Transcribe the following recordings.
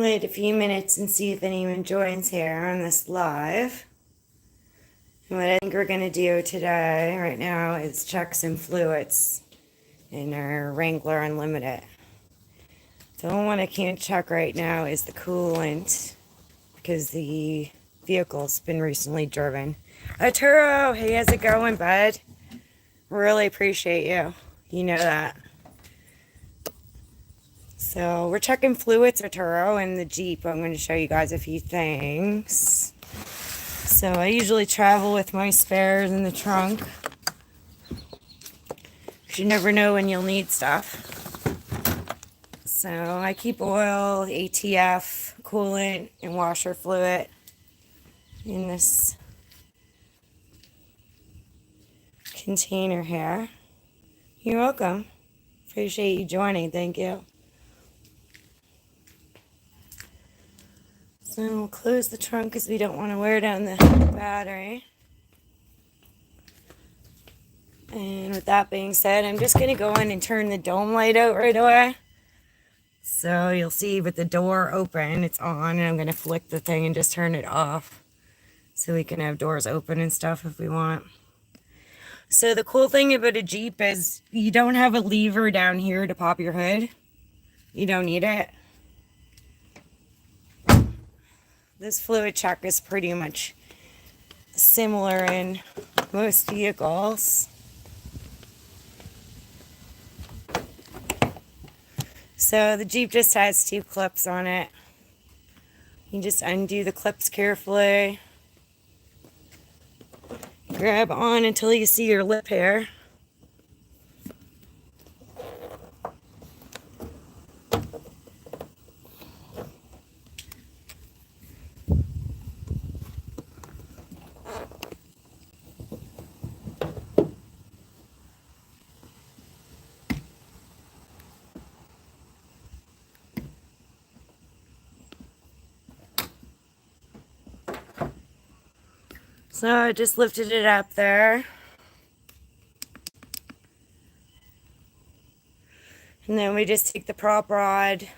Wait a few minutes and see if anyone joins here on this live. And what I think we're going to do today, right now, is check some fluids in our Wrangler Unlimited. The only one I can't check right now is the coolant because the vehicle's been recently driven. Arturo, hey, how's it going, bud? Really appreciate you. You know that. So we're checking fluids, Arturo, in the Jeep. I'm going to show you guys a few things. So I usually travel with my spares in the trunk, because you never know when you'll need stuff. So I keep oil, ATF, coolant, and washer fluid in this container here. You're welcome. Appreciate you joining. Thank you. So we'll close the trunk because we don't want to wear down the battery. And with that being said, I'm just going to go in and turn the dome light out right away. So you'll see with the door open, it's on, and I'm going to flick the thing and just turn it off so we can have doors open and stuff if we want. So the cool thing about a Jeep is you don't have a lever down here to pop your hood. You don't need it. This fluid check is pretty much similar in most vehicles. So the Jeep just has 2 clips on it. You just undo the clips carefully. Grab on until you see your lip hair. So I just lifted it up there. And then we just take the prop rod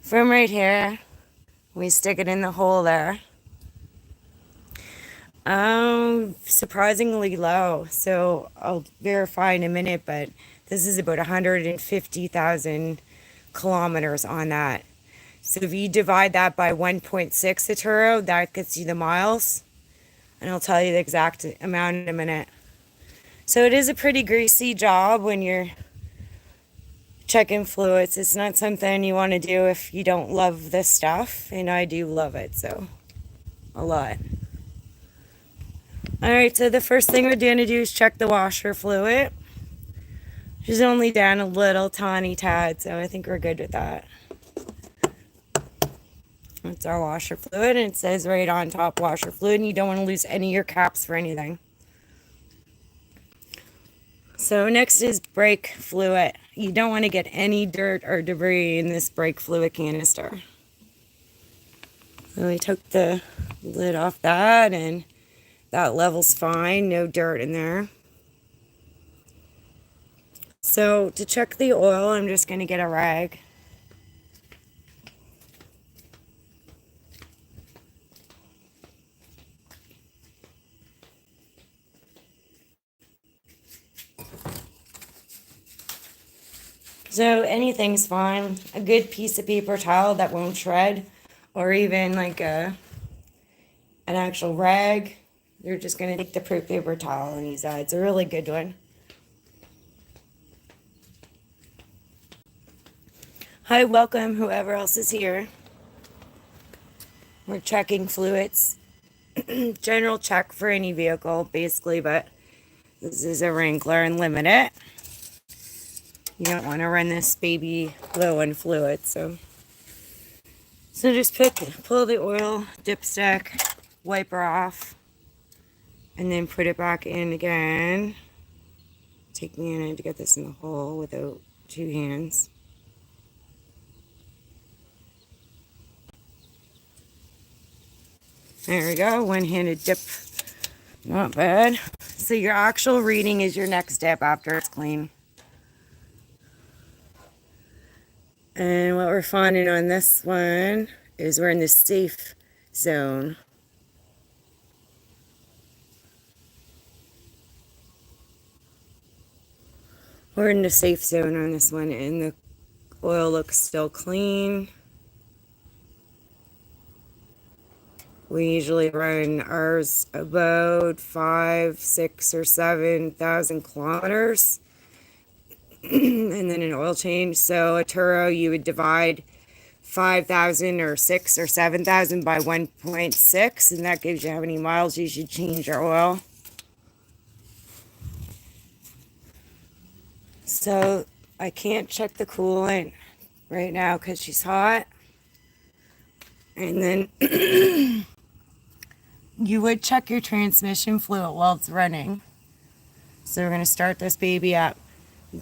from right here. We stick it in the hole there. Surprisingly low. So I'll verify in a minute, but this is about 150,000 kilometers on that. So if you divide that by 1.6 Arturo, that gets you the miles. And I'll tell you the exact amount in a minute. So it is a pretty greasy job when you're checking fluids. It's not something you want to do if you don't love this stuff. And I do love it, so a lot. Alright, so the first thing we're going to do is check the washer fluid. She's only down a little tiny tad, so I think we're good with that. It's our washer fluid, and it says right on top washer fluid, and you don't want to lose any of your caps for anything. So next is brake fluid. You don't want to get any dirt or debris in this brake fluid canister. So we took the lid off that, and that level's fine, no dirt in there. So to check the oil, I'm just going to get a rag. So anything's fine. A good piece of paper towel that won't shred, or even like an actual rag. You're just going to take the proof paper towel and use that. It's a really good one. Hi, welcome, whoever else is here. We're checking fluids. General check for any vehicle, basically, but this is a Wrangler Unlimited. You don't want to run this baby low on fluid, so just pull the oil dipstick, wipe her off, and then put it back in again. Take me a minute to get this in the hole without 2 hands. There we go, one-handed dip, not bad. So your actual reading is your next dip after it's clean. And what we're finding on this one is we're in the safe zone. We're in the safe zone on this one, and the oil looks still clean. We usually run ours about 5, 6, or 7,000 kilometers, and then an oil change. So a Turo, you would divide 5,000 or 6 or 7,000 by 1.6, and that gives you how many miles you should change your oil. So I can't check the coolant right now because she's hot. And then you would check your transmission fluid while it's running. So we're going to start this baby up.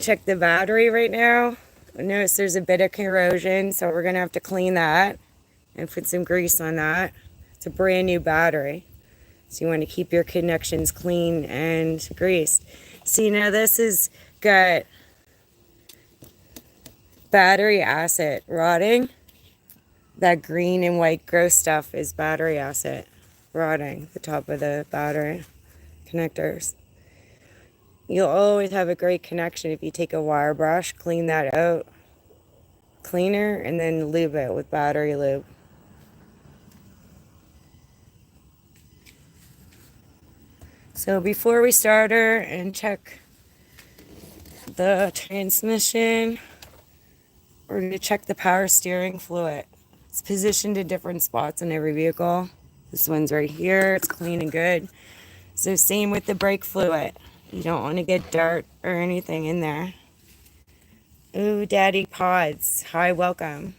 Check the battery right now. Notice there's a bit of corrosion, so we're going to have to clean that and put some grease on that. It's a brand new battery, so you want to keep your connections clean and greased. See, now this has got battery acid rotting. That green and white gross stuff is battery acid rotting the top of the battery connectors. You'll always have a great connection if you take a wire brush, clean that out, cleaner, and then lube it with battery lube. So before we start her and check the transmission, we're going to check the power steering fluid. It's positioned in different spots in every vehicle. This one's right here. It's clean and good. So same with the brake fluid. You don't want to get dirt or anything in there. Ooh, Daddy Pods. Hi, welcome.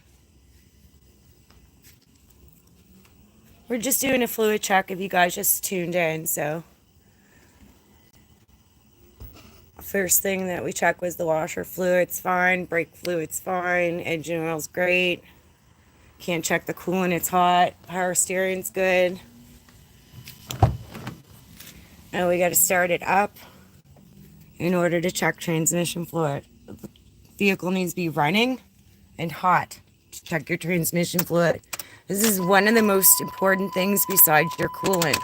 We're just doing a fluid check if you guys just tuned in, so. First thing that we checked was the washer fluid's fine, brake fluid's fine, engine oil's great. Can't check the coolant, it's hot. Power steering's good. Now we got to start it up in order to check transmission fluid. The vehicle needs to be running and hot to check your transmission fluid. This is one of the most important things besides your coolant.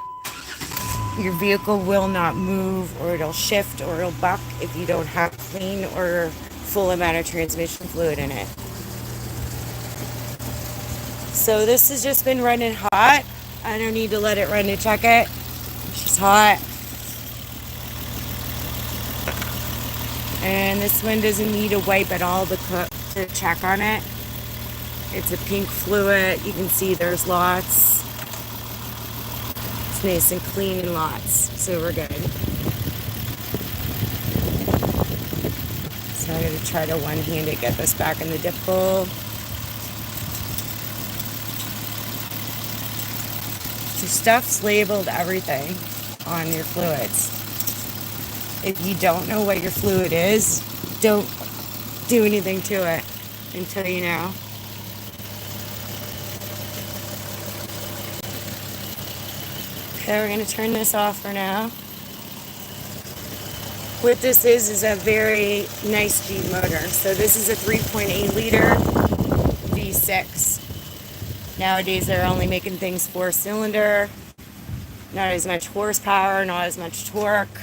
Your vehicle will not move, or it'll shift, or it'll buck if you don't have clean or full amount of transmission fluid in it. So this has just been running hot. I don't need to let it run to check it. It's just hot. And this one doesn't need a wipe at all to check on it. It's a pink fluid. You can see there's lots. It's nice and clean in lots, so we're good. So I'm going to try to one-handed get this back in the dip hole. Your stuff's labeled everything on your fluids. If you don't know what your fluid is, don't do anything to it until you know. Okay, we're going to turn this off for now. What this is a very nice Jeep motor. So this is a 3.8 liter V6. Nowadays they're only making things 4-cylinder. Not as much horsepower, not as much torque.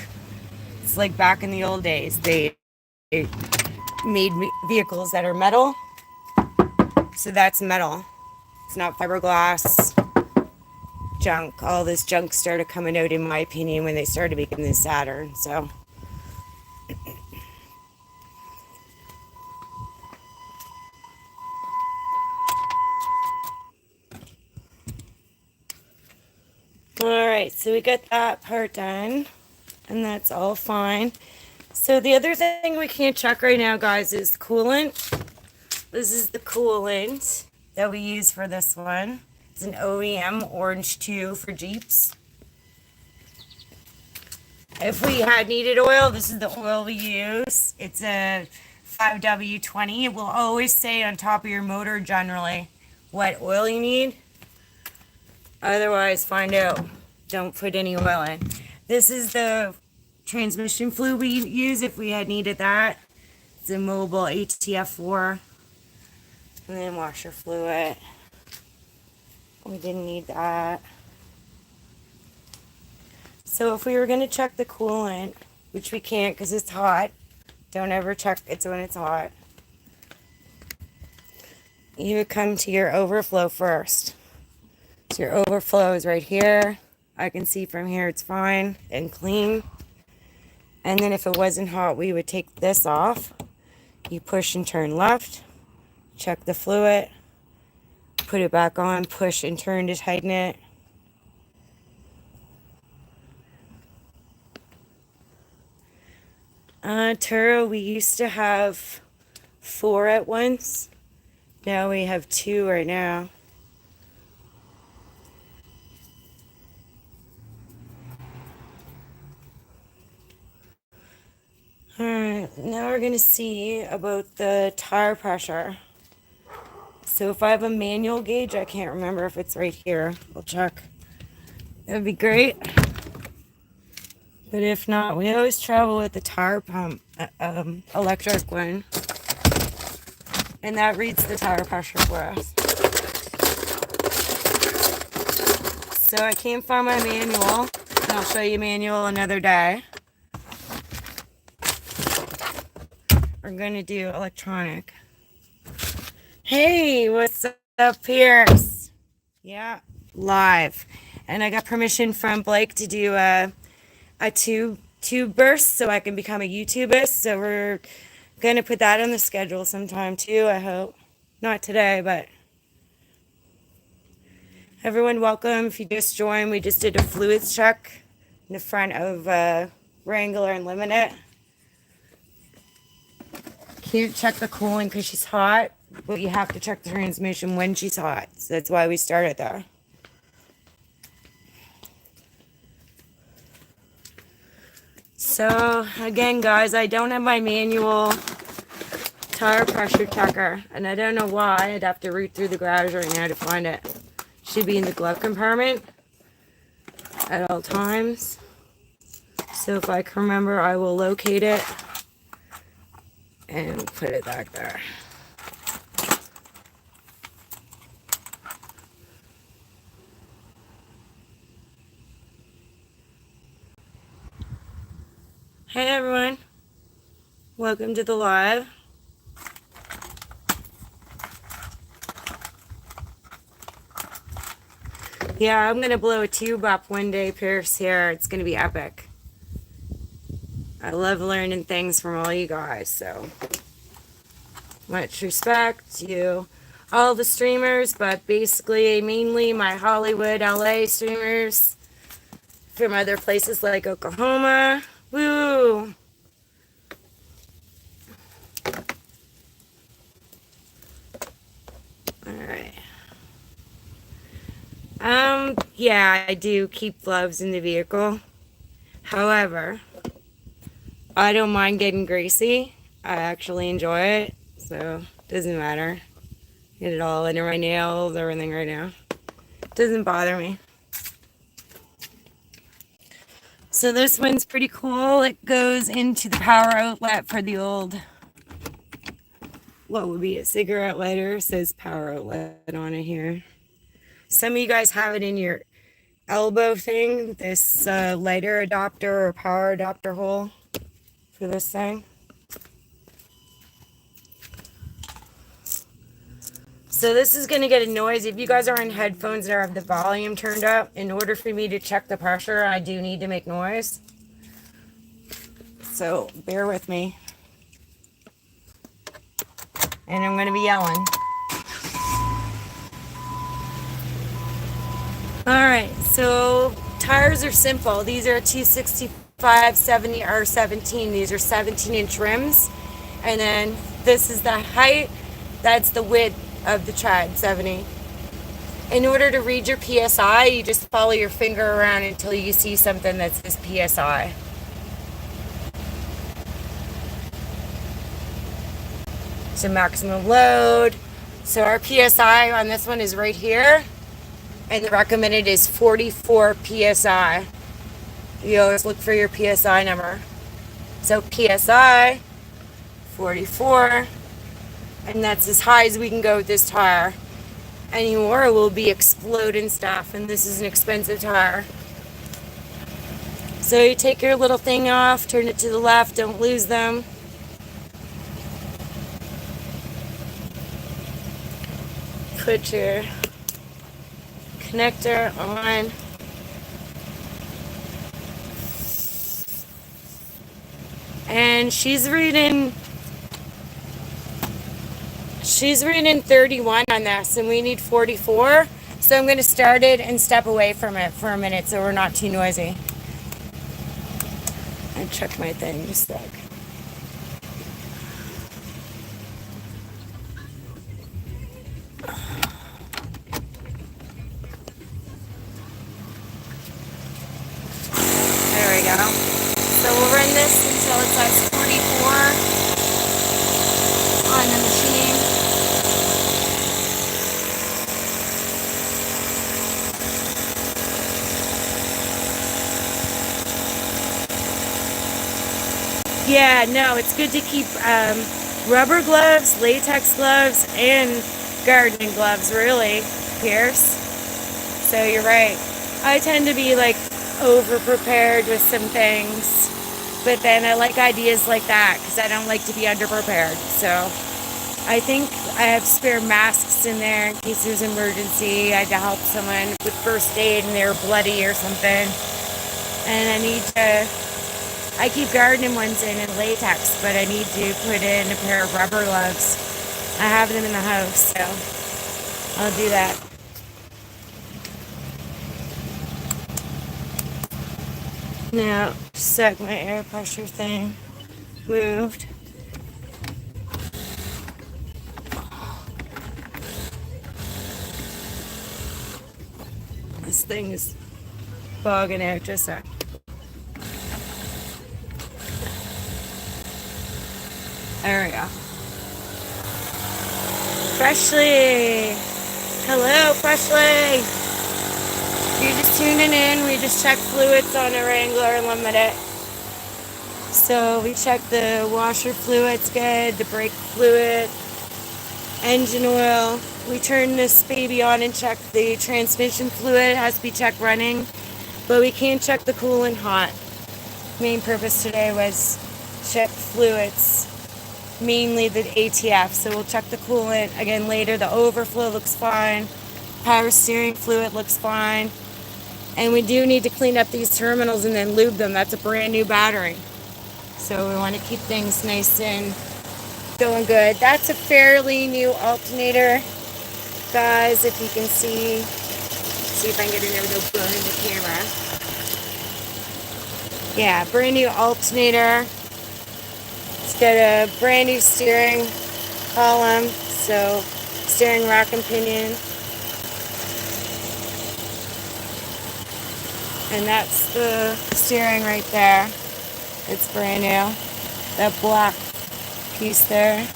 It's like back in the old days. They made vehicles that are metal. So that's metal. It's not fiberglass. Junk. All this junk started coming out, in my opinion, when they started making the Saturn. So alright, so we got that part done, and that's all fine. So the other thing we can't check right now, guys, is coolant. This is the coolant that we use for this one. It's an OEM Orange 2 for Jeeps. If we had needed oil, this is the oil we use. It's a 5W20. It will always say on top of your motor generally what oil you need. Otherwise, find out. Don't put any oil in. This is the transmission fluid we use if we had needed that. It's a mobile ATF4 And then washer fluid. We didn't need that. So if we were going to check the coolant, which we can't because it's hot, don't ever check it when it's hot. You would come to your overflow first. So your overflow is right here. I can see from here it's fine and clean. And then if it wasn't hot, we would take this off. You push and turn left, check the fluid, put it back on, push and turn to tighten it. Turo, we used to have 4 at once. Now we have 2 right now. Alright, now we're going to see about the tire pressure. So if I have a manual gauge, I can't remember if it's right here. We'll check. That would be great. But if not, we always travel with the tire pump, electric one. And that reads the tire pressure for us. So I can't find my manual. And I'll show you manual another day. We're going to do electronic. Hey, what's up, Pierce? Yeah, live. And I got permission from Blake to do a tube burst so I can become a YouTuber. So we're going to put that on the schedule sometime too, I hope. Not today, but everyone welcome. If you just joined, we just did a fluids check in the front of Wrangler and Limited. Can't check the coolant because she's hot, but you have to check the transmission when she's hot. So that's why we started there. So again, guys, I don't have my manual tire pressure checker, and I don't know why. I'd have to root through the garage right now to find it. Should be in the glove compartment at all times. So if I can remember, I will locate it and put it back there. Hey everyone, welcome to the live. Yeah, I'm gonna blow a tube up one day, Pierce, here. It's gonna be epic. I love learning things from all you guys, so much respect to all the streamers, but basically mainly my Hollywood, LA streamers from other places like Oklahoma. Woo! Alright. Yeah, I do keep gloves in the vehicle. However, I don't mind getting greasy. I actually enjoy it, so it doesn't matter. Get it all into my nails, everything right now. It doesn't bother me. So this one's pretty cool. It goes into the power outlet for the old, what would be a cigarette lighter. It says power outlet on it here. Some of you guys have it in your elbow thing, this lighter adapter or power adapter hole for this thing. So this is going to get a noise. If you guys are in headphones that have the volume turned up, in order for me to check the pressure, I do need to make noise. So bear with me. And I'm going to be yelling. Alright, so tires are simple. These are 265, 70, or 17. These are 17-inch rims. And then this is the height. That's the width of the tread, 70. In order to read your PSI, you just follow your finger around until you see something that says PSI. So maximum load. So our PSI on this one is right here. And the recommended is 44 PSI. You always look for your PSI number. So PSI, 44. And that's as high as we can go with this tire. Anymore, we'll be exploding stuff, and this is an expensive tire. So you take your little thing off, turn it to the left, don't lose them. Put your connector on. And she's reading 31 on this, and we need 44. So I'm going to start it and step away from it for a minute so we're not too noisy. I check my thing just a sec. There we go. So we'll run this until it says 44 on the machine. Yeah, no, it's good to keep rubber gloves, latex gloves, and gardening gloves, really, Pierce. So you're right. I tend to be like over-prepared with some things, but then I like ideas like that because I don't like to be under-prepared. So I think I have spare masks in there in case there's an emergency. I had to help someone with first aid and they're bloody or something. And I keep gardening ones in latex, but I need to put in a pair of rubber gloves. I have them in the house, so I'll do that. Now, just a sec, my air pressure thing moved. This thing is bogging out, just a sec. There we go. Freshly! Hello, Freshly! If you're just tuning in, we just checked fluids on a Wrangler Limited. So we checked the washer fluid's good, the brake fluid, engine oil. We turned this baby on and checked the transmission fluid. It has to be checked running, but we can't check the coolant hot. Main purpose today was check fluids. Mainly the ATF, so we'll check the coolant again later. The overflow looks fine, power steering fluid looks fine, and we do need to clean up these terminals and then lube them. That's a brand new battery, so we want to keep things nice and going good. That's a fairly new alternator, guys. If you can see if I can get in there without burning the camera. Yeah, brand new alternator. It's got a brand new steering column, so steering rack and pinion. And that's the steering right there. It's brand new. That black piece there.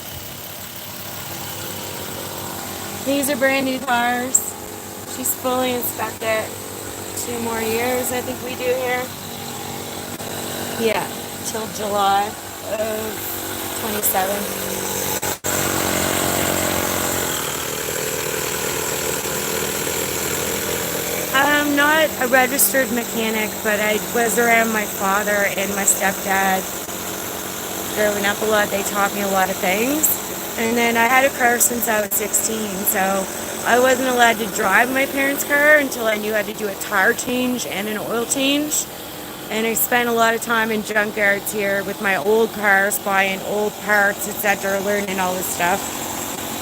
These are brand new tires. She's fully inspected. 2 more years I think we do here. Yeah, till July of 27. I'm not a registered mechanic, but I was around my father and my stepdad growing up a lot. They taught me a lot of things. And then I had a car since I was 16, so I wasn't allowed to drive my parents' car until I knew how to do a tire change and an oil change. And I spent a lot of time in junkyards here with my old cars, buying old parts, etc., learning all this stuff.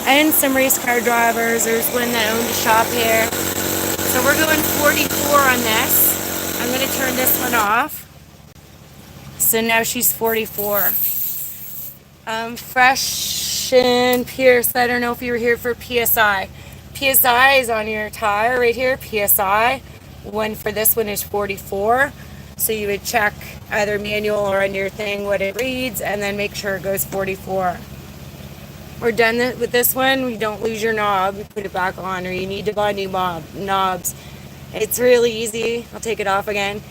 And some race car drivers. There's one that owned a shop here. So we're going 44 on this. I'm going to turn this one off. So now she's 44. Fresh and Pierce, I don't know if you were here for PSI. PSI is on your tire right here, PSI. One for this one is 44. So you would check either manual or on your thing what it reads and then make sure it goes 44. We're done with this one. We don't lose your knob. You put it back on, or you need to buy new knobs. It's really easy. I'll take it off again.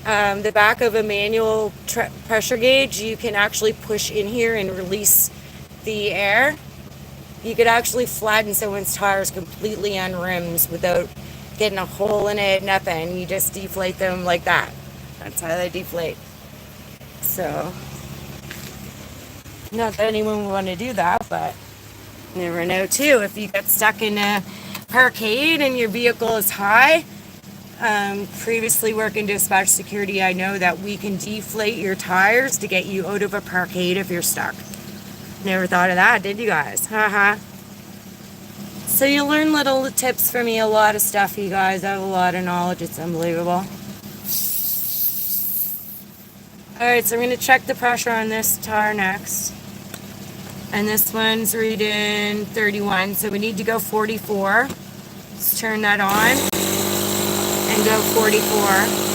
The back of a manual pressure gauge, you can actually push in here and release the air. You could actually flatten someone's tires completely on rims without getting a hole in it, nothing. You just deflate them like that. That's how they deflate. So, not that anyone would want to do that, but you never know too. If you get stuck in a parkade and your vehicle is high, previously working dispatch security, I know that we can deflate your tires to get you out of a parkade if you're stuck. Never thought of that, did you guys? Haha. So you learn little tips from me, a lot of stuff, you guys. I have a lot of knowledge. It's unbelievable. Alright, so I'm going to check the pressure on this tire next. And this one's reading 31, so we need to go 44. Let's turn that on and go 44.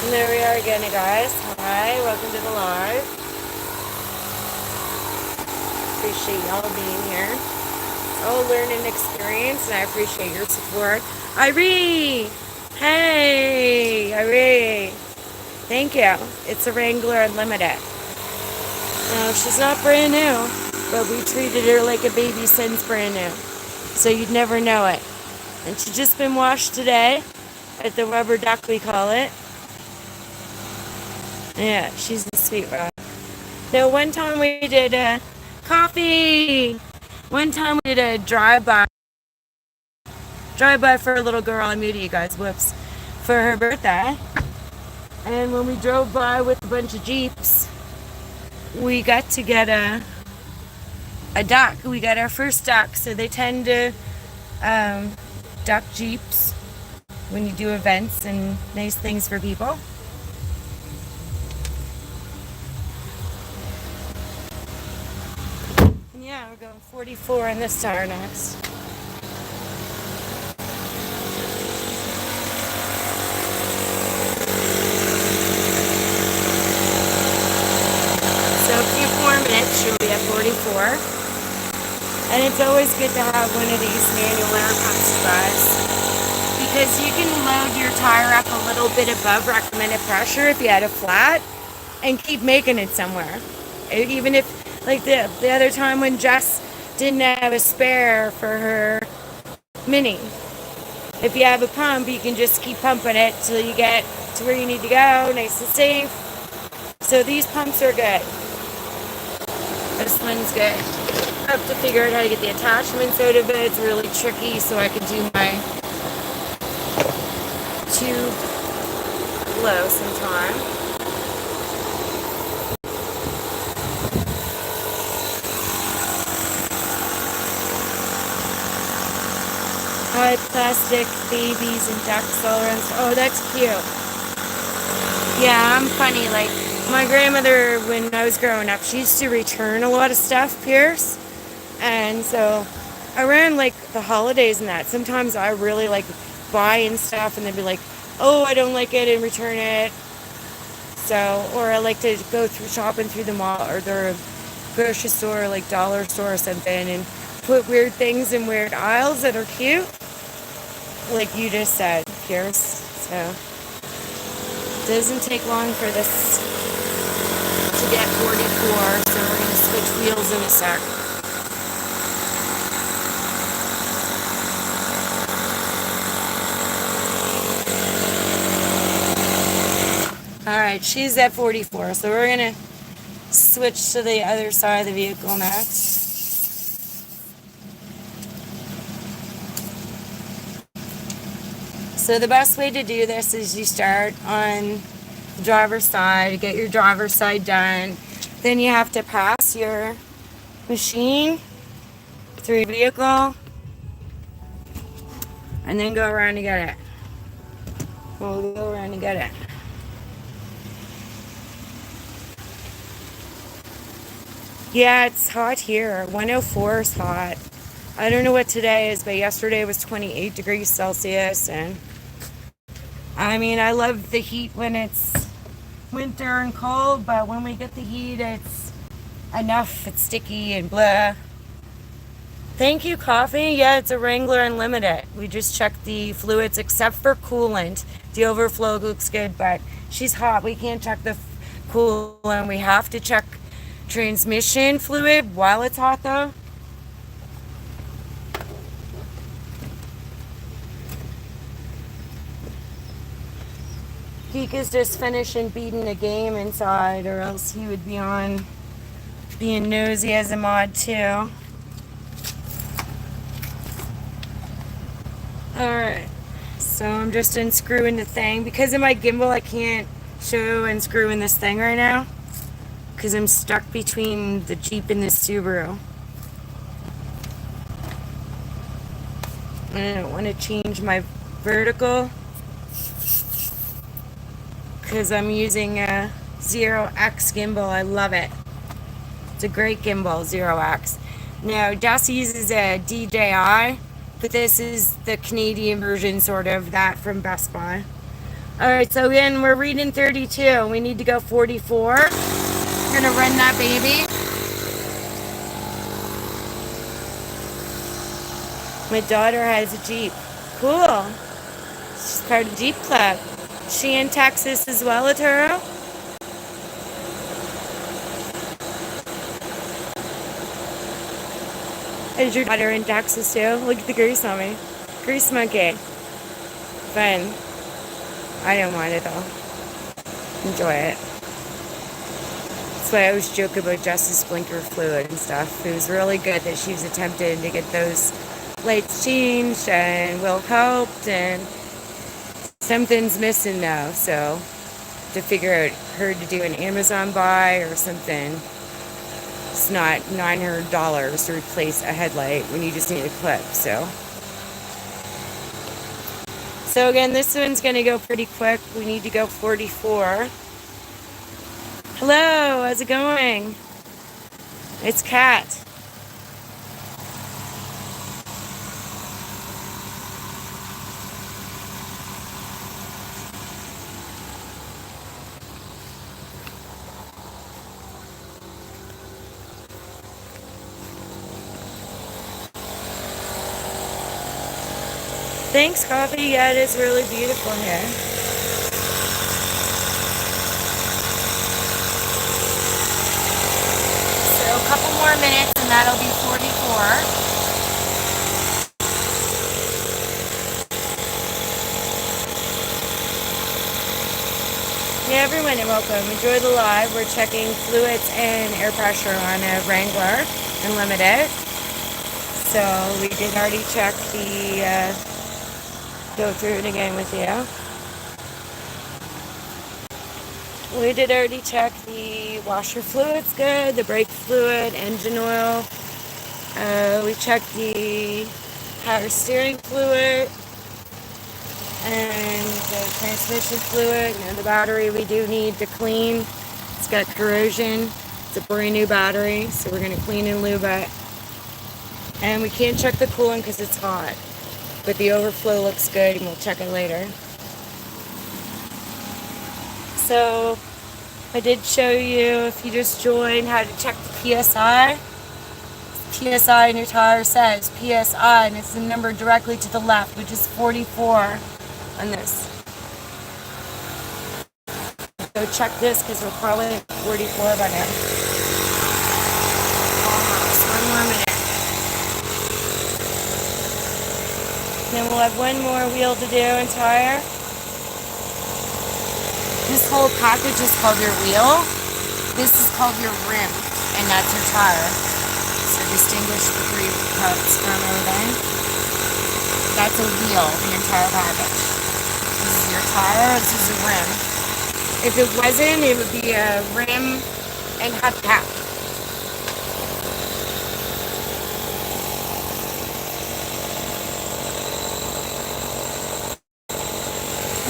And there we are again, guys. Hi, welcome to the live. Appreciate y'all being here. It's all learning experience, and I appreciate your support. Irene! Hey, Irene. Thank you. It's a Wrangler Unlimited. No, she's not brand new, but we treated her like a baby since brand new. So you'd never know it. And she's just been washed today at the rubber duck, we call it. Yeah, she's a sweet rock. Now, one time we did a coffee. One time we did a drive-by for a little girl. I'm muted, you guys. Whoops. For her birthday. And when we drove by with a bunch of Jeeps, we got to get a duck. We got our first duck. So they tend to duck Jeeps when you do events and nice things for people. Yeah, we're going 44 in this tire next. So a few more minutes, she'll be at 44. And it's always good to have one of these manual air pumps, guys, because you can load your tire up a little bit above recommended pressure if you had a flat and keep making it somewhere. Even if, like the other time when Jess didn't have a spare for her Mini. If you have a pump, you can just keep pumping it till you get to where you need to go, nice and safe. So these pumps are good. This one's good. I have to figure out how to get the attachments out of it. It's really tricky, so I can do my tube low sometime. High plastic babies and ducks all around. Oh, that's cute. Yeah, I'm funny. Like, my grandmother, when I was growing up, she used to return a lot of stuff, Pierce. And so, around, like, the holidays and that, sometimes I really like buying stuff and they'd be like, oh, I don't like it, and return it. So, or I like to go through shopping through the mall or the grocery store, like dollar store or something, and put weird things in weird aisles that are cute. Like you just said, Pierce. So, it doesn't take long for this to get 44, so we're going to switch wheels in a sec. Alright, she's at 44, so we're going to switch to the other side of the vehicle next. So the best way to do this is you start on the driver's side, get your driver's side done. Then you have to pass your machine through your vehicle and then go around to get it. We'll go around to get it. Yeah, it's hot here. 104 is hot. I don't know what today is, but yesterday was 28 degrees Celsius, and I mean, I love the heat when it's winter and cold, but when we get the heat, it's enough. It's sticky and blah. Thank you, Coffee. Yeah, it's a Wrangler Unlimited. We just checked the fluids except for coolant. The overflow looks good, but she's hot. We can't check the coolant. We have to check transmission fluid while it's hot, though. Geek is just finishing beating a game inside, or else he would be on being nosy as a mod, too. Alright, so I'm just unscrewing the thing. Because of my gimbal, I can't show unscrewing this thing right now. Because I'm stuck between the Jeep and the Subaru. I don't want to change my vertical. Because I'm using a 0X gimbal. I love it. It's a great gimbal, 0X. Now, Jess uses a DJI. But this is the Canadian version, sort of, that from Best Buy. Alright, so again, we're reading 32. We need to go 44. We're gonna run that baby. My daughter has a Jeep. Cool. She's part of Jeep Club. She in Texas as well, Arturo? Is your daughter in Texas too? Look at the grease on me. Grease monkey. Fun. I don't mind it though. Enjoy it. That's why I always joke about Jess's blinker fluid and stuff. It was really good that she was attempting to get those lights changed, and Will helped, and something's missing now, so to figure out her to do an Amazon buy or something. It's not $900 to replace a headlight when you just need a clip, so again, this one's gonna go pretty quick. We need to go 44. Hello, how's it going? It's Kat. Thanks, Coffee. Yeah, it is really beautiful here. So a couple more minutes and that'll be 44. Yeah, everyone, and welcome. Enjoy the live. We're checking fluids and air pressure on a Wrangler Unlimited. So we did already check the go through it again with you. We did already check the washer fluid's good, the brake fluid, engine oil. We checked the power steering fluid and the transmission fluid. And the battery we do need to clean. It's got corrosion. It's a brand new battery, so we're going to clean and lube it. And we can't check the coolant because it's hot. But the overflow looks good, and we'll check it later. So I did show you, if you just joined, how to check the PSI. PSI in your tire says PSI, and it's the number directly to the left, which is 44 on this. So check this, because we're probably at 44 by now. Almost. One more minute. Then we'll have one more wheel to do and tire. This whole package is called your wheel. This is called your rim, and that's your tire. So distinguish the three parts from everything. That's a wheel, the entire package. This is your tire, this is a rim. If it wasn't, it would be a rim and hubcap.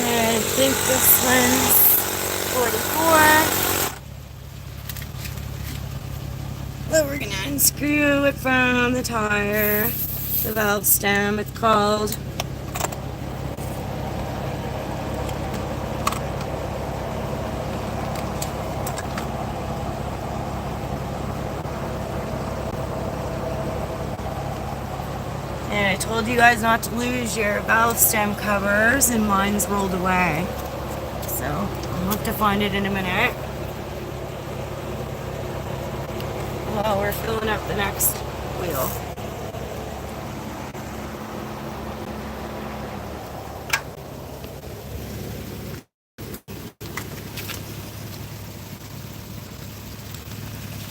I think this one's 44. But we're going to unscrew it from the tire. The valve stem, it's called. I told you guys not to lose your valve stem covers, and mine's rolled away. So I'll have to find it in a minute. While we're filling up the next wheel.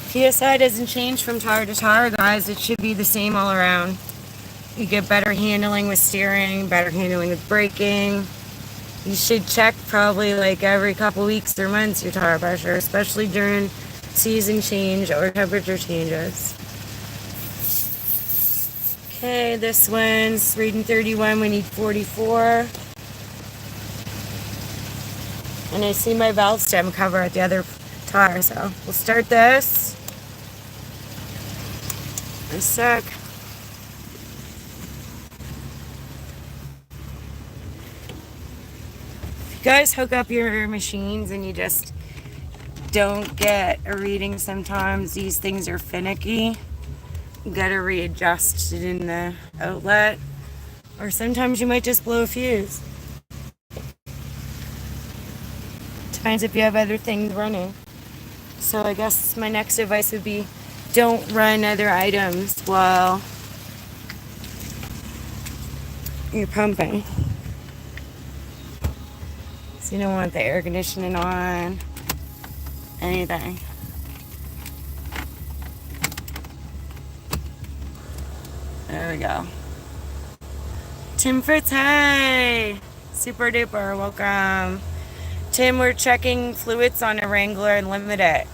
PSI doesn't change from tire to tire, guys. It should be the same all around. You get better handling with steering, better handling with braking. You should check probably like every couple weeks or months your tire pressure, especially during season change or temperature changes. Okay, this one's reading 31, we need 44. And I see my valve stem cover at the other tire, so we'll start this. In a sec. If you guys hook up your machines and you just don't get a reading sometimes, these things are finicky. You gotta readjust it in the outlet, or sometimes you might just blow a fuse. Depends if you have other things running. So I guess my next advice would be don't run other items while you're pumping. So you don't want the air conditioning on, anything. There we go. Tim Fritz, hey! Super duper, welcome. Tim, we're checking fluids on a Wrangler Unlimited.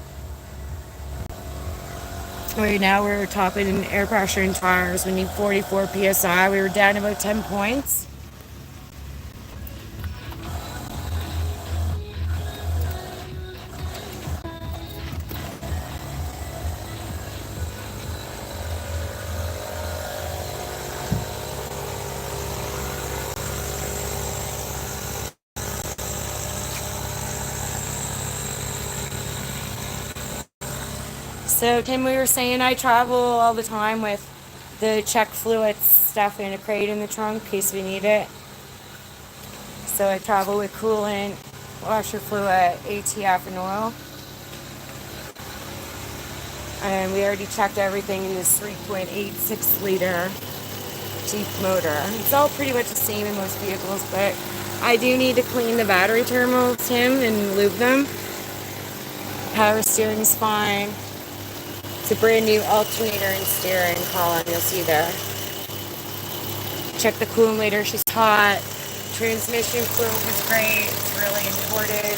Right now we're topping air pressure and tires. We need 44 PSI. We were down about 10 points. So Tim, we were saying I travel all the time with the check fluids stuff in a crate in the trunk in case we need it. So I travel with coolant, washer fluid, ATF, and oil. And we already checked everything in this 3.86 liter Jeep motor. It's all pretty much the same in most vehicles, but I do need to clean the battery terminals, Tim, and lube them. Power steering's fine. It's a brand new alternator and steering column, you'll see there. Check the coolant later, she's hot. Transmission fluid was great, it's really imported.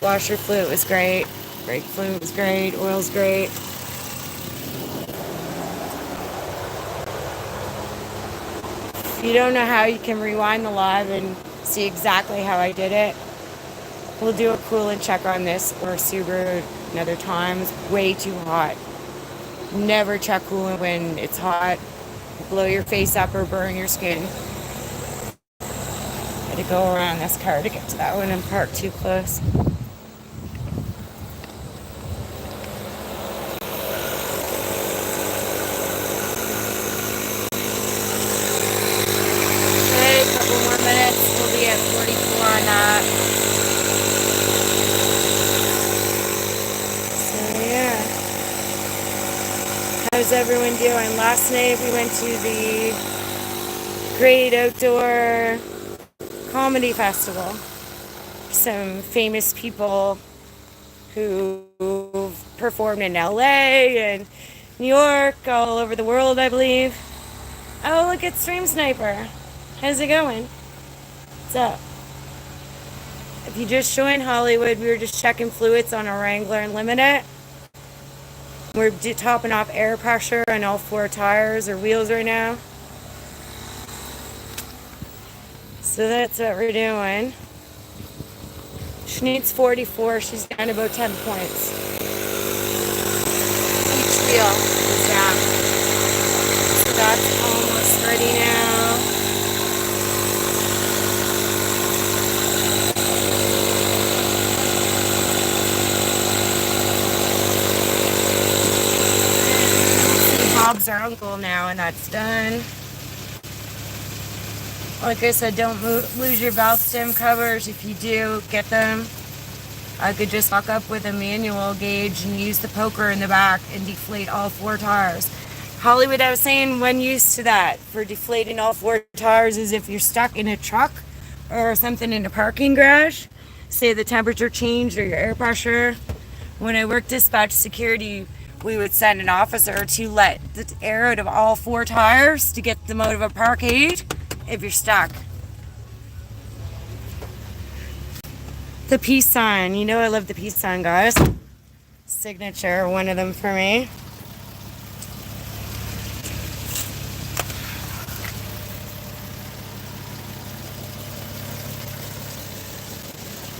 Washer fluid was great. Brake fluid was great, oil's great. If you don't know how you can rewind the live and see exactly how I did it, we'll do a coolant check on this or Subaru another time. It's way too hot. Never check coolant when it's hot. Blow your face up or burn your skin. Had to go around this car to get to that one and park too close. Okay, a couple more minutes. We'll be at 44 on that. How's everyone doing? Last night we went to the Great Outdoor Comedy Festival. Some famous people who performed in LA and New York, all over the world, I believe. Oh, look at Stream Sniper. How's it going? What's up? If you just joined Hollywood, we were just checking fluids on our Wrangler Unlimited. We're topping off air pressure on all 4 tires or wheels right now. So that's what we're doing. She needs 44. She's down about 10 points. Each wheel is down. So that's almost ready now. Bob's our uncle now, and that's done. Like I said, don't lose your valve stem covers. If you do, get them. I could just walk up with a manual gauge and use the poker in the back and deflate all 4 tires. Hollywood, I was saying one use to that for deflating all 4 tires is if you're stuck in a truck or something in a parking garage, say the temperature changed or your air pressure. When I worked dispatch security, we would send an officer to let the air out of all 4 tires to get them out of a parkade if you're stuck. The peace sign. You know I love the peace sign, guys. Signature, one of them for me.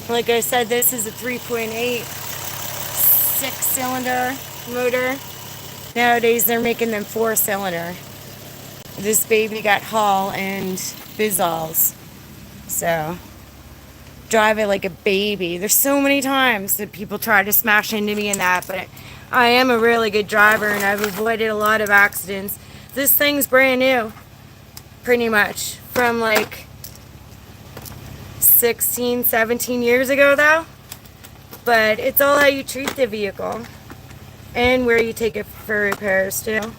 Like I said, this is a 3.8 6-cylinder motor. Nowadays they're making them 4-cylinder. This baby got Hall and Bizzles. So drive it like a baby. There's so many times that people try to smash into me in that, but I am a really good driver and I've avoided a lot of accidents. This thing's brand new, pretty much, from like 16, 17 years ago though. But it's all how you treat the vehicle and where you take it for repairs too.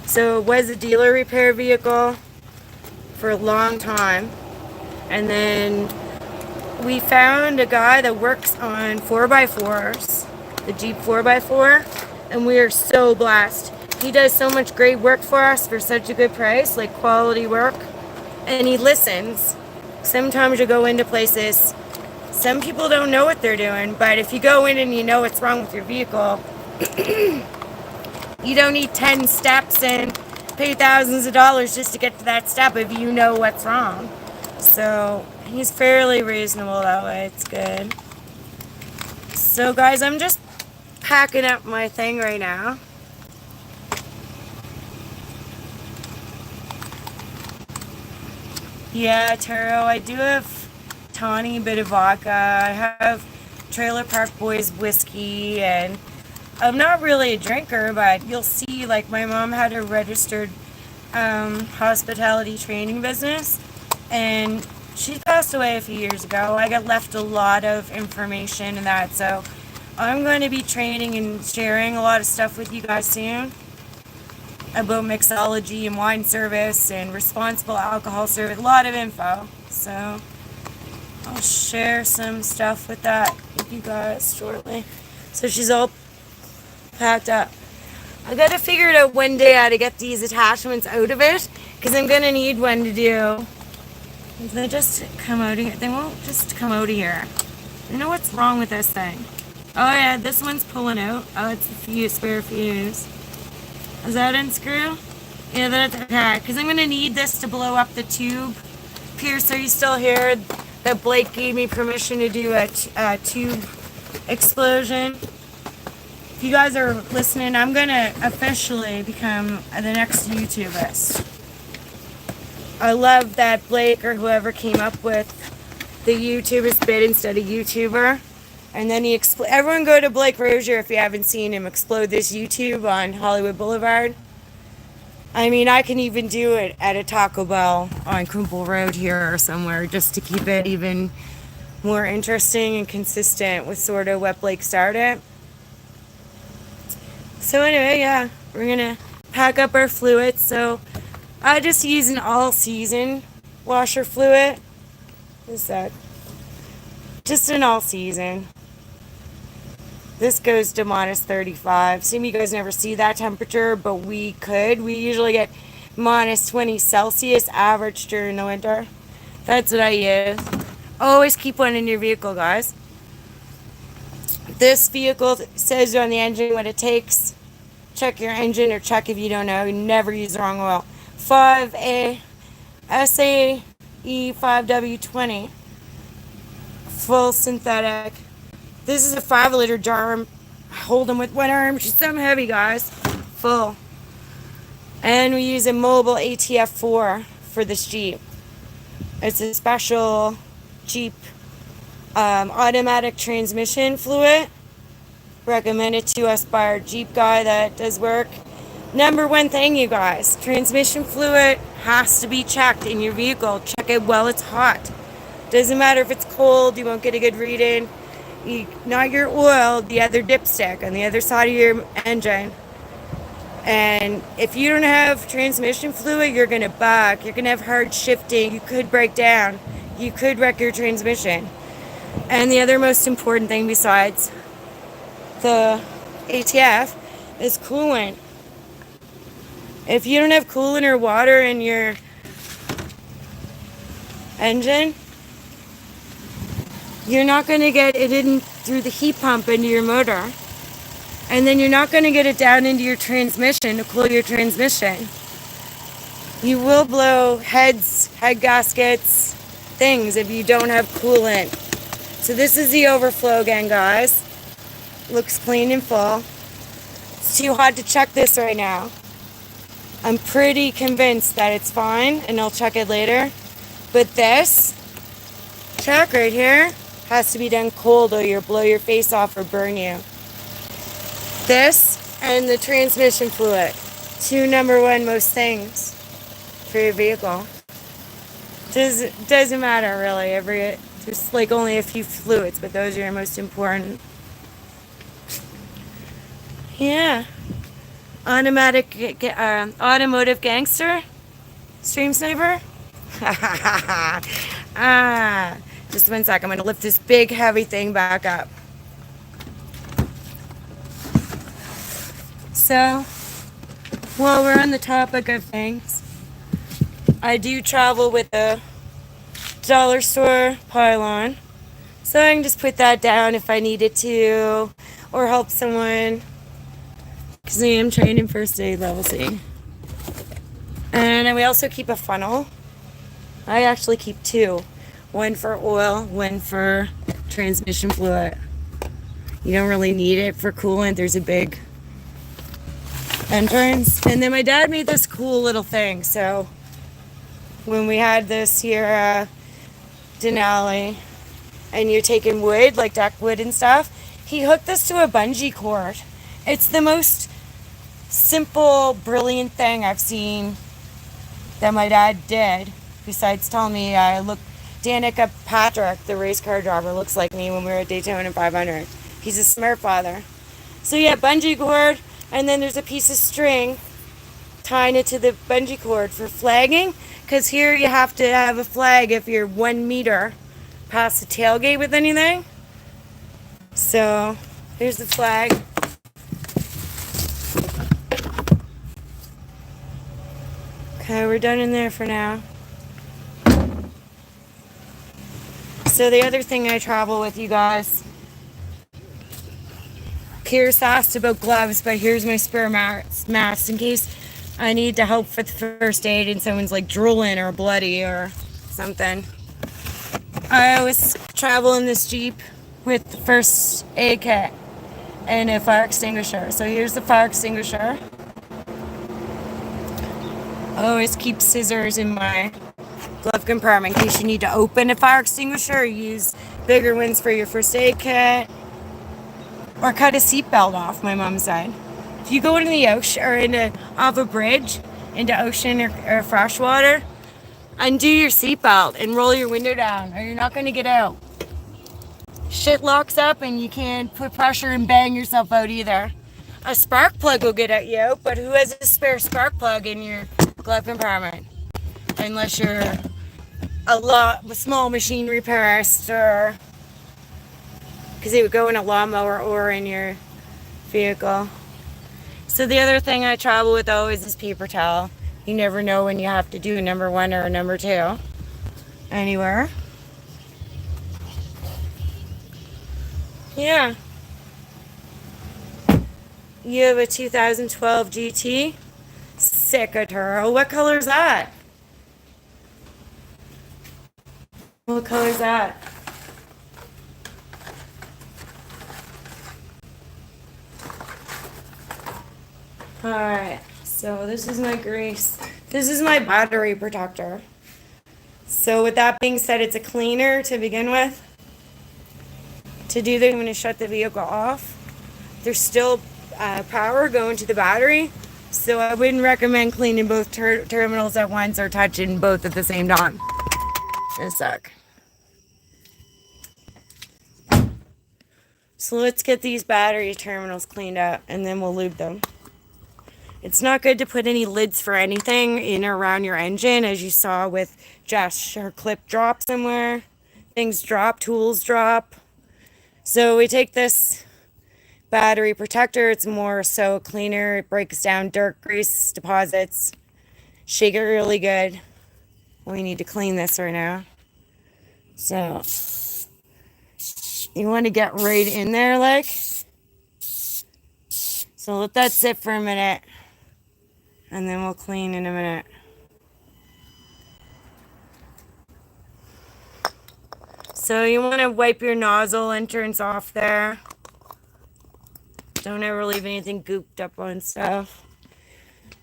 So it was a dealer repair vehicle for a long time, and then we found a guy that works on 4x4s, the Jeep 4x4, and we are so blessed. He does so much great work for us for such a good price, like quality work, and he listens. Sometimes you go into places, some people don't know what they're doing, but if you go in and you know what's wrong with your vehicle, you don't need 10 steps and pay thousands of dollars just to get to that step if you know what's wrong. So he's fairly reasonable that way. It's good. So guys, I'm just packing up my thing right now. Yeah, Taro, I do have tawny bit of vodka. I have Trailer Park Boys whiskey, and I'm not really a drinker, but you'll see, like, my mom had a registered hospitality training business, and she passed away a few years ago. I got left a lot of information and that, so I'm going to be training and sharing a lot of stuff with you guys soon about mixology and wine service and responsible alcohol service, a lot of info. So I'll share some stuff with that with you guys shortly. So she's all packed up. I gotta figure it out one day how to get these attachments out of it, because I'm gonna need one to do. They just come out of here. They won't just come out of here. You know what's wrong with this thing? Oh yeah, this one's pulling out. Oh, it's a fuse, spare fuse. Is that unscrew? Yeah, that's okay. Because I'm going to need this to blow up the tube. Pierce, are you still here? That Blake gave me permission to do a tube explosion. If you guys are listening, I'm going to officially become the next YouTuberist. I love that Blake or whoever came up with the YouTuber's bit instead of YouTuber. And then he everyone go to Blake Rozier if you haven't seen him explode this YouTube on Hollywood Boulevard. I mean, I can even do it at a Taco Bell on Kumple Road here or somewhere just to keep it even more interesting and consistent with sort of what Blake started. So anyway, yeah, we're going to pack up our fluids. So I just use an all-season washer fluid. What's that? Just an all-season. This goes to minus 35. Some of you guys never see that temperature, but we could. We usually get minus 20 Celsius average during the winter. That's what I use. Always keep one in your vehicle, guys. This vehicle says on the engine what it takes. Check your engine, or check if you don't know. You never use the wrong oil. 5A SAE 5W20. Full synthetic. This is a 5-liter jar. Hold them with one arm. She's so heavy, guys. Full. And we use a mobile ATF4 for this Jeep. It's a special Jeep automatic transmission fluid. Recommended to us by our Jeep guy that does work. Number one thing, you guys, transmission fluid has to be checked in your vehicle. Check it while it's hot. Doesn't matter if it's cold, you won't get a good reading. Not your oil, the other dipstick on the other side of your engine. And if you don't have transmission fluid, you're going to buck. You're going to have hard shifting. You could break down. You could wreck your transmission. And the other most important thing besides the ATF is coolant. If you don't have coolant or water in your engine, you're not going to get it in through the heat pump into your motor. And then you're not going to get it down into your transmission to cool your transmission. You will blow heads, head gaskets, things if you don't have coolant. So this is the overflow again, guys. Looks clean and full. It's too hot to check this right now. I'm pretty convinced that it's fine, and I'll check it later. But this check right here has to be done cold or you'll blow your face off or burn you. This and the transmission fluid, two number one most things for your vehicle. Doesn't matter really. There's like only a few fluids, but those are your most important. Yeah. Automotive gangster, stream sniper. Just one sec. I'm gonna lift this big heavy thing back up. So, while we're on the topic of things, I do travel with a dollar store pylon, so I can just put that down if I needed to, or help someone, because I am trained in first aid level C. And we also keep a funnel. I actually keep two, one for oil, one for transmission fluid. You don't really need it for coolant. There's a big entrance. And then my dad made this cool little thing. So when we had this here Denali, and you're taking wood, like deck wood and stuff, he hooked this to a bungee cord. It's the most simple, brilliant thing I've seen that my dad did, besides telling me Danica Patrick, the race car driver, looks like me when we were at Daytona 500. He's a smart father. So yeah, bungee cord, and then there's a piece of string tying it to the bungee cord for flagging, because here you have to have a flag if you're 1 meter past the tailgate with anything. So here's the flag. Okay, we're done in there for now. So the other thing I travel with, you guys, Pierce asked about gloves, but here's my spare mask in case I need to help with first aid and someone's like drooling or bloody or something. I always travel in this Jeep with the first aid kit and a fire extinguisher. So here's the fire extinguisher. I always keep scissors in my glove compartment in case you need to open a fire extinguisher or use bigger ones for your first aid kit. Or cut a seatbelt off, my mom said. If you go into the ocean or off a bridge into ocean or fresh water, undo your seatbelt and roll your window down or you're not going to get out. Shit locks up and you can't put pressure and bang yourself out either. A spark plug will get at you, but who has a spare spark plug in your glove compartment? Unless you're a small machine repairist, or because it would go in a lawnmower or in your vehicle. So the other thing I travel with always is paper towel. You never know when you have to do number one or number two anywhere. Yeah. You have a 2012 GT. Sick, Arturo. What color is that? What color is that? Alright, so this is my grease. This is my battery protector. So with that being said, it's a cleaner to begin with. To do that, I'm going to shut the vehicle off. There's still power going to the battery, So I wouldn't recommend cleaning both terminals at once or touching both at the same time. It suck. So let's get these battery terminals cleaned up and then we'll lube them. It's not good to put any lids for anything in or around your engine, as you saw with Jess. Her clip dropped somewhere. Things drop, tools drop. So we take this battery protector. It's more so cleaner. It breaks down dirt, grease deposits. Shake it really good. We need to clean this right now. So you want to get right in there, like. So let that sit for a minute. And then we'll clean in a minute. So you want to wipe your nozzle entrance off there. Don't ever leave anything gooped up on stuff.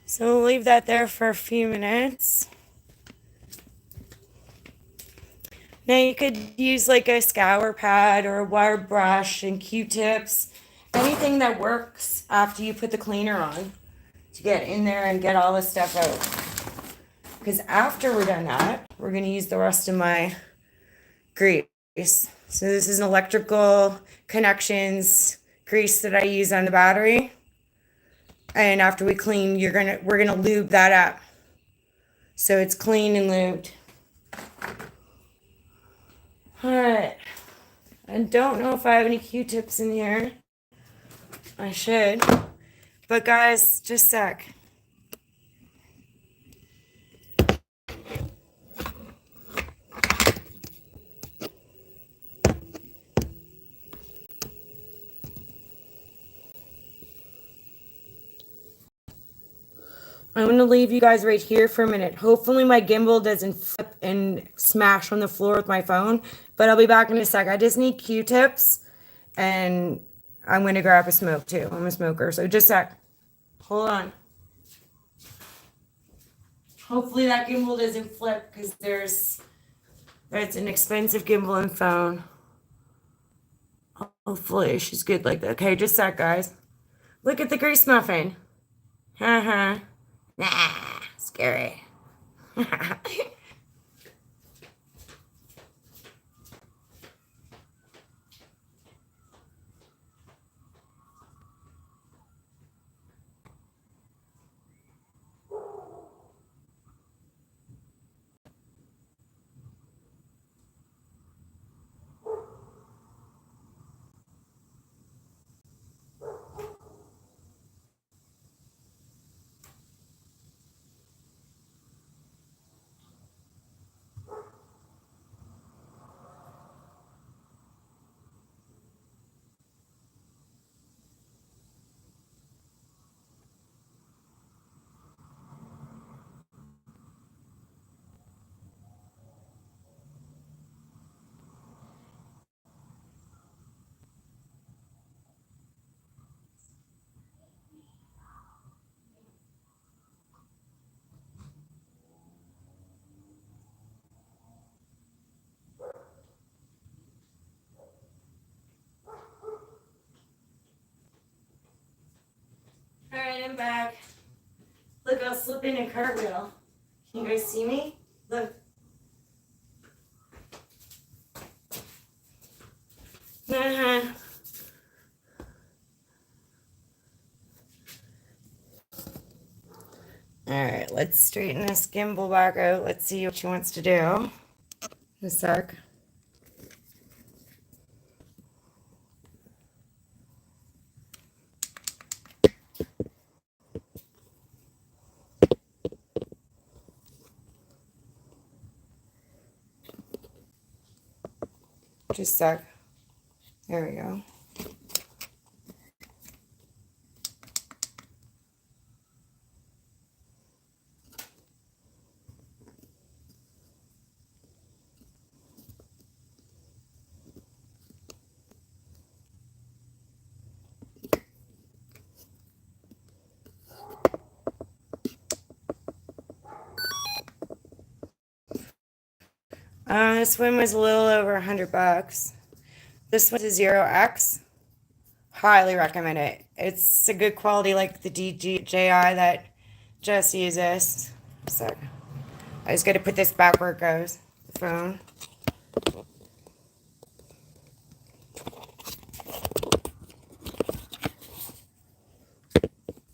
So we'll leave that there for a few minutes. Now you could use like a scour pad or a wire brush and Q-tips. Anything that works after you put the cleaner on to get in there and get all this stuff out. Because after we're done that, we're going to use the rest of my grease. So this is an electrical connections grease that I use on the battery. And after we clean, we're gonna lube that up. So it's clean and lubed. Alright. I don't know if I have any Q-tips in here. I should. But guys, just a sec. I'm going to leave you guys right here for a minute. Hopefully my gimbal doesn't flip and smash on the floor with my phone, but I'll be back in a sec. I just need Q-tips, and I'm going to grab a smoke too. I'm a smoker, so just a sec. Hold on. Hopefully that gimbal doesn't flip, because that's an expensive gimbal and phone. Hopefully she's good like that. Okay, just a sec, guys. Look at the grease muffin. Nah, scary. Alright, I'm back. Look, I'll slip in a cartwheel. Can you guys see me? Look. Alright, let's straighten this gimbal back out. Let's see what she wants to do. In a sec. Just a sec. There we go. This one was a little over $100. This one's a 0x. Highly recommend it. It's a good quality like the DJI that Jess uses. So I just got to put this back where it goes. The phone.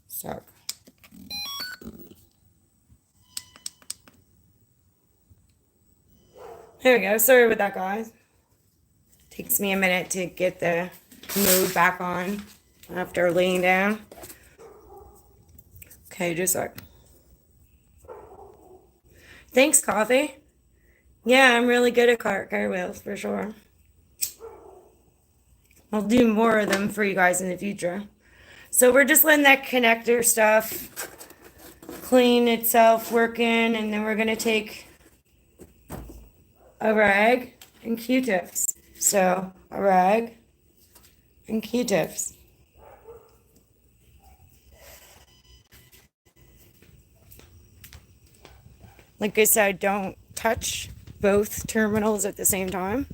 So there we go. Sorry about that, guys. Takes me a minute to get the mode back on after laying down. Okay, just like. Thanks, coffee. Yeah, I'm really good at car wheels for sure. I'll do more of them for you guys in the future. So we're just letting that connector stuff clean itself, working, and then we're gonna take a rag and Q-tips. So a rag and Q-tips. Like I said, don't touch both terminals at the same time.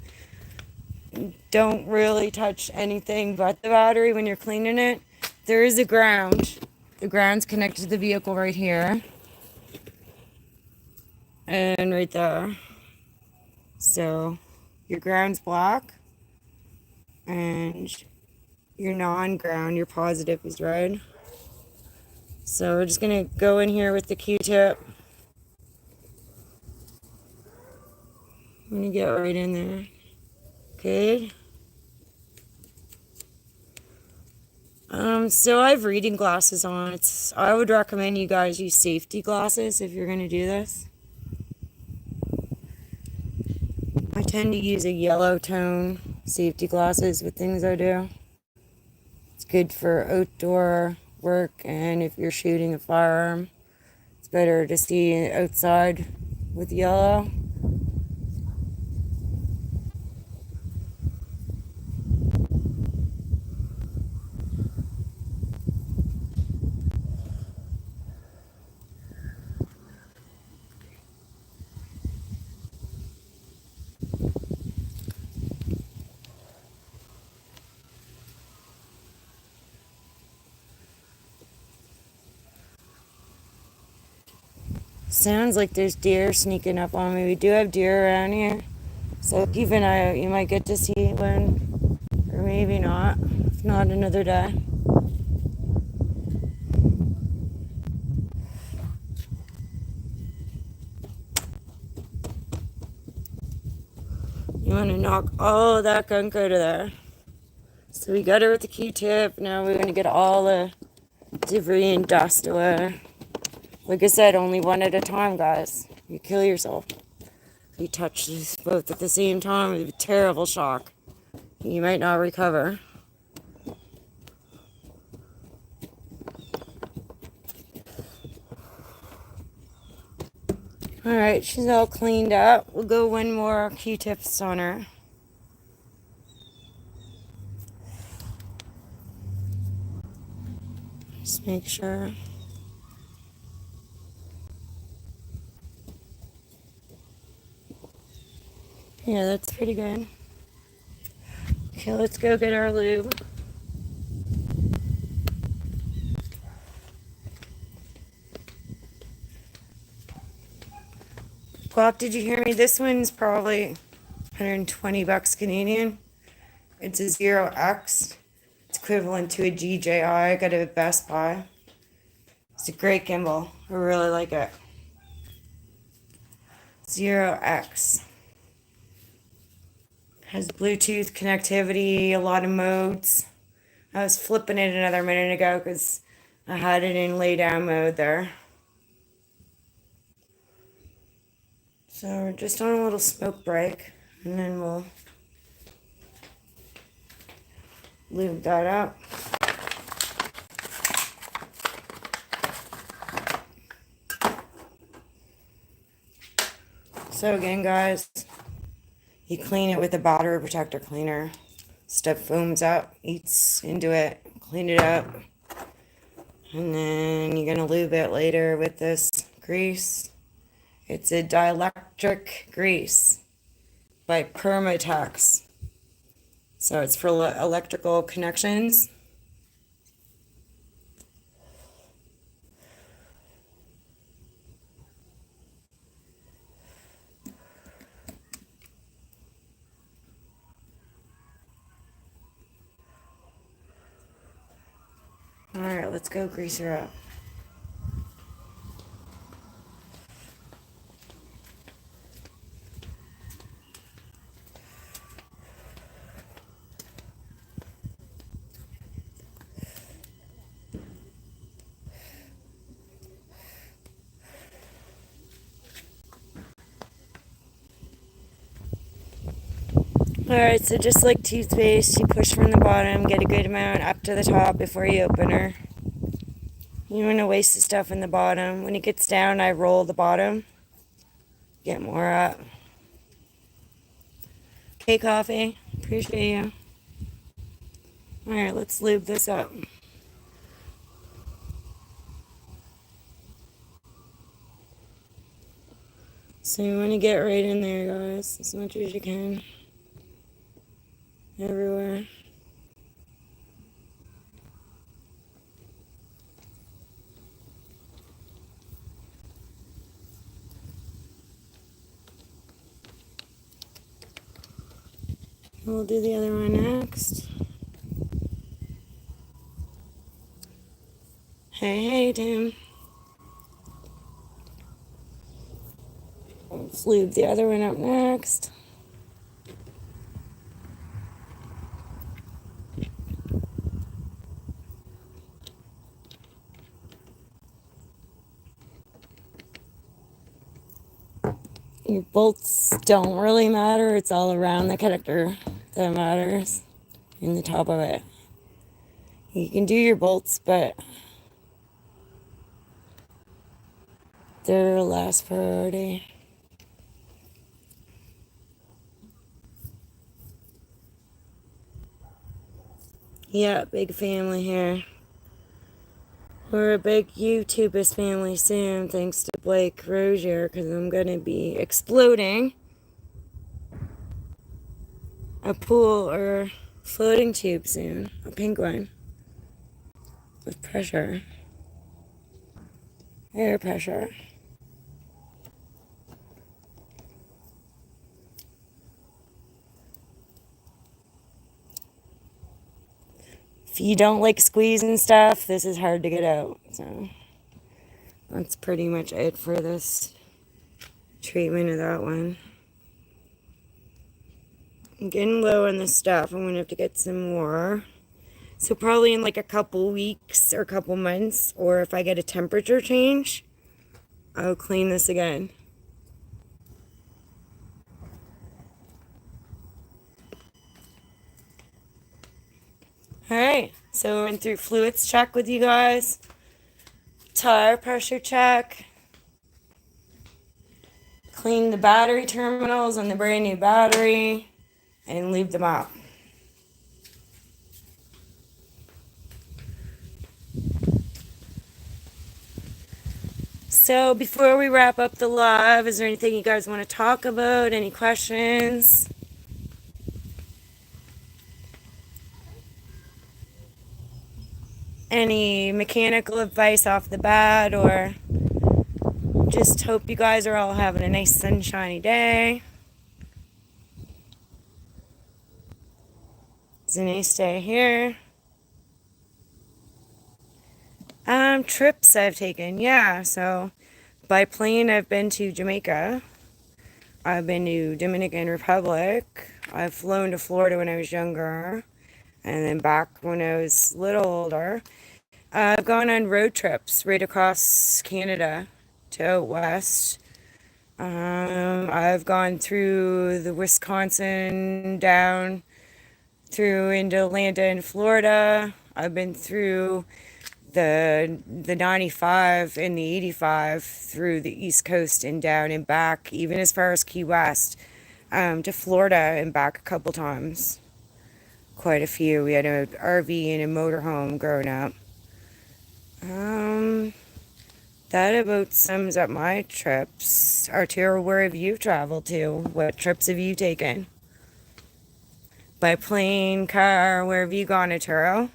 Don't really touch anything but the battery when you're cleaning it. There is a ground. The ground's connected to the vehicle right here. And right there. So your ground's black. And your non-ground, your positive is red. So we're just going to go in here with the Q-tip. I'm going to get right in there. Good. So I have reading glasses on. I would recommend you guys use safety glasses if you're going to do this. I tend to use a yellow tone safety glasses with things I do. It's good for outdoor work, and if you're shooting a firearm, it's better to see outside with yellow. Sounds like there's deer sneaking up on me. We do have deer around here, so keep an eye out. You might get to see one, or maybe not. If not, another day. You want to knock all of that gunk out of there. So we got her with the Q-tip. Now we're going to get all the debris and dust away. Like I said, only one at a time, guys. You kill yourself. If you touch these both at the same time, it'd be a terrible shock. You might not recover. Alright, she's all cleaned up. We'll go one more Q-tips on her. Just make sure. Yeah, that's pretty good. Okay, let's go get our lube. Guap, did you hear me? This one's probably 120 bucks Canadian. It's a 0X. It's equivalent to a DJI. I got it at Best Buy. It's a great gimbal. I really like it. 0X. Has Bluetooth connectivity, a lot of modes. I was flipping it another minute ago because I had it in lay down mode there. So we're just on a little smoke break, and then we'll lube that up. So again, guys, you clean it with a battery protector cleaner. Stuff foams up, eats into it, clean it up. And then you're going to lube it later with this grease. It's a dielectric grease by Permatex. So it's for electrical connections. Alright, let's go grease her up. Alright, so just like toothpaste, you push from the bottom, get a good amount up to the top before you open her. You don't want to waste the stuff in the bottom. When it gets down, I roll the bottom. Get more up. Okay, coffee. Appreciate you. Alright, let's lube this up. So you want to get right in there, guys, as much as you can. Everywhere. We'll do the other one next. Hey, Tim. Let's lube the other one up next. Your bolts don't really matter. It's all around the connector that matters, in the top of it. You can do your bolts, but they're last priority. Yeah, big family here. We're a big YouTubist family soon, thanks to Blake Rozier, because I'm going to be exploding a pool or floating tube soon, a pink one, with pressure, air pressure. If you don't like squeezing stuff, this is hard to get out. So that's pretty much it for this treatment of that one. I'm getting low on this stuff. I'm going to have to get some more. So probably in like a couple weeks or a couple months, or if I get a temperature change, I'll clean this again. Alright, so we went through fluids check with you guys, tire pressure check, clean the battery terminals on the brand new battery, and leave them up. So before we wrap up the live, is there anything you guys want to talk about? Any questions? Any mechanical advice off the bat, or just hope you guys are all having a nice sunshiny day. It's a nice day here. Trips I've taken, yeah. So by plane, I've been to Jamaica. I've been to Dominican Republic. I've flown to Florida when I was younger, and then back when I was a little older. I've gone on road trips right across Canada to out west. I've gone through the Wisconsin down through into Atlanta and Florida. I've been through the 95 and the 85 through the East Coast and down and back, even as far as Key West, to Florida and back a couple times. Quite a few. We had an RV and a motorhome growing up. That about sums up my trips. Arturo, where have you traveled to? What trips have you taken? By plane, car, where have you gone, Arturo?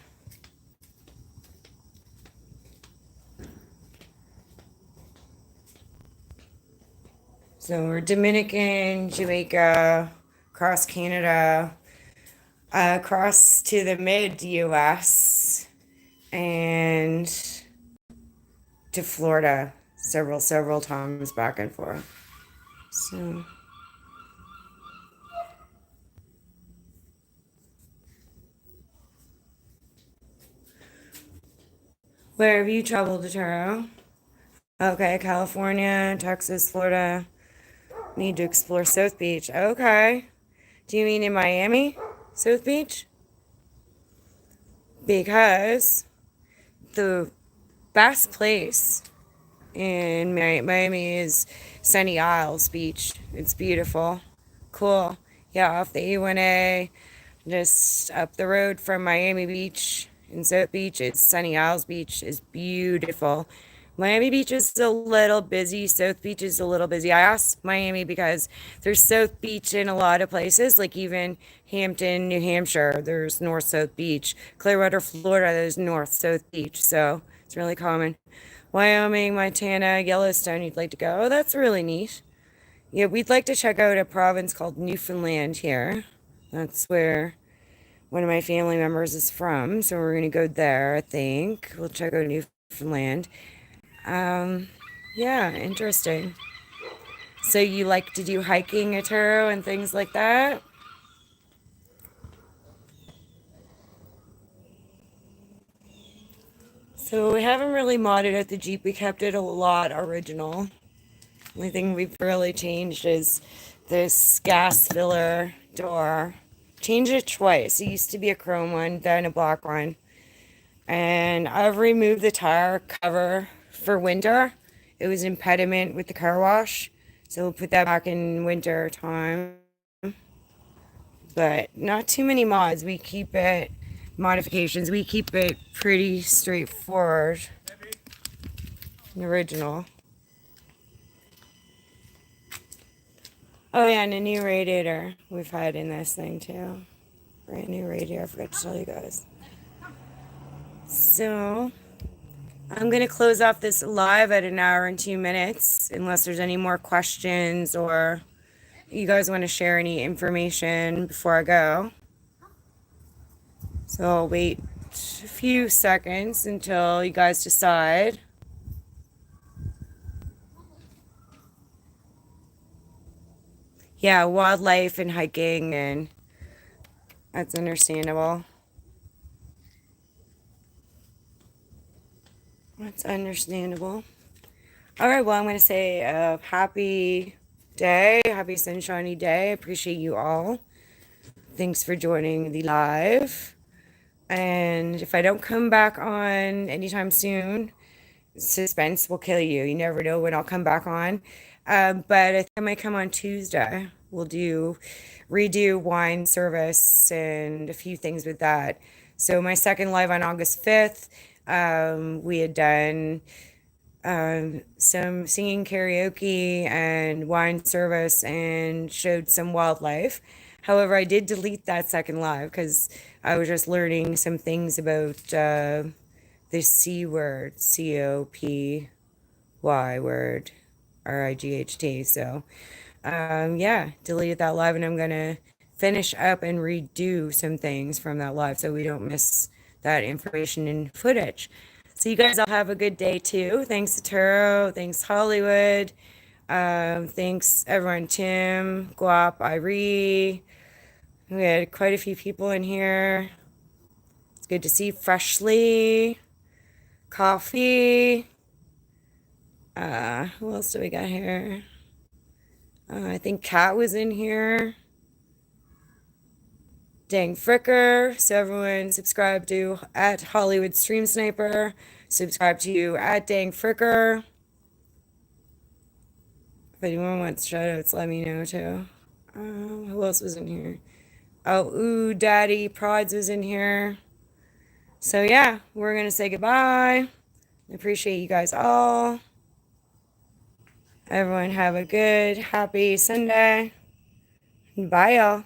So we're Dominican, Jamaica, across Canada, across to the mid-US, and to Florida several times back and forth. So, where have you traveled to Taro? Okay, California, Texas, Florida. Need to explore South Beach. Okay. Do you mean in Miami? South Beach? Because the best place in Miami is Sunny Isles Beach. It's beautiful. Cool. Yeah, off the A1A, just up the road from Miami Beach in South Beach. It's Sunny Isles Beach is beautiful. Miami Beach is a little busy. South Beach is a little busy. I asked Miami because there's South Beach in a lot of places, like even Hampton, New Hampshire, there's North South Beach. Clearwater, Florida, there's North South Beach. So it's really common. Wyoming, Montana, Yellowstone, you'd like to go. Oh, that's really neat. Yeah, we'd like to check out a province called Newfoundland here. That's where one of my family members is from. So we're going to go there, I think. We'll check out Newfoundland. Yeah, interesting. So you like to do hiking at Turo and things like that? So we haven't really modded out the Jeep. We kept it a lot original. Only thing we've really changed is this gas filler door. Changed it twice. It used to be a chrome one, then a black one. And I've removed the tire cover for winter. It was an impediment with the car wash. So we'll put that back in winter time. But not too many mods. We keep it, modifications. We keep it pretty straightforward. Original. Oh yeah, and a new radiator we've had in this thing too. Brand new radiator, I forgot to tell you guys. So, I'm going to close off this live at an hour and 2 minutes, unless there's any more questions or you guys want to share any information before I go. So I'll wait a few seconds until you guys decide. Yeah, wildlife and hiking, and that's understandable. That's understandable. All right, well, I'm going to say a happy day, happy sunshiny day. I appreciate you all. Thanks for joining the live. And if I don't come back on anytime soon, suspense will kill you. You never know when I'll come back on. But I think I might come on Tuesday. We'll redo wine service and a few things with that. So my second live on August 5th, we had done some singing karaoke and wine service and showed some wildlife. However, I did delete that second live because I was just learning some things about the C word, COPY word, RIGHT. So, yeah, deleted that live, and I'm going to finish up and redo some things from that live so we don't miss that information and footage. So you guys all have a good day too. Thanks to Turo. Thanks Hollywood. Thanks everyone. Tim, Guap, Irie. We had quite a few people in here. It's good to see Freshly. Coffee. Who else do we got here? I think Kat was in here. Dang Fricker. So everyone subscribe to at Hollywood Stream Sniper. Subscribe to you at Dang Fricker. If anyone wants shoutouts, let me know too. Who else was in here? Oh, Ooh Daddy Prods was in here. So yeah, we're gonna say goodbye. I appreciate you guys all. Everyone have a good, happy Sunday. Bye y'all.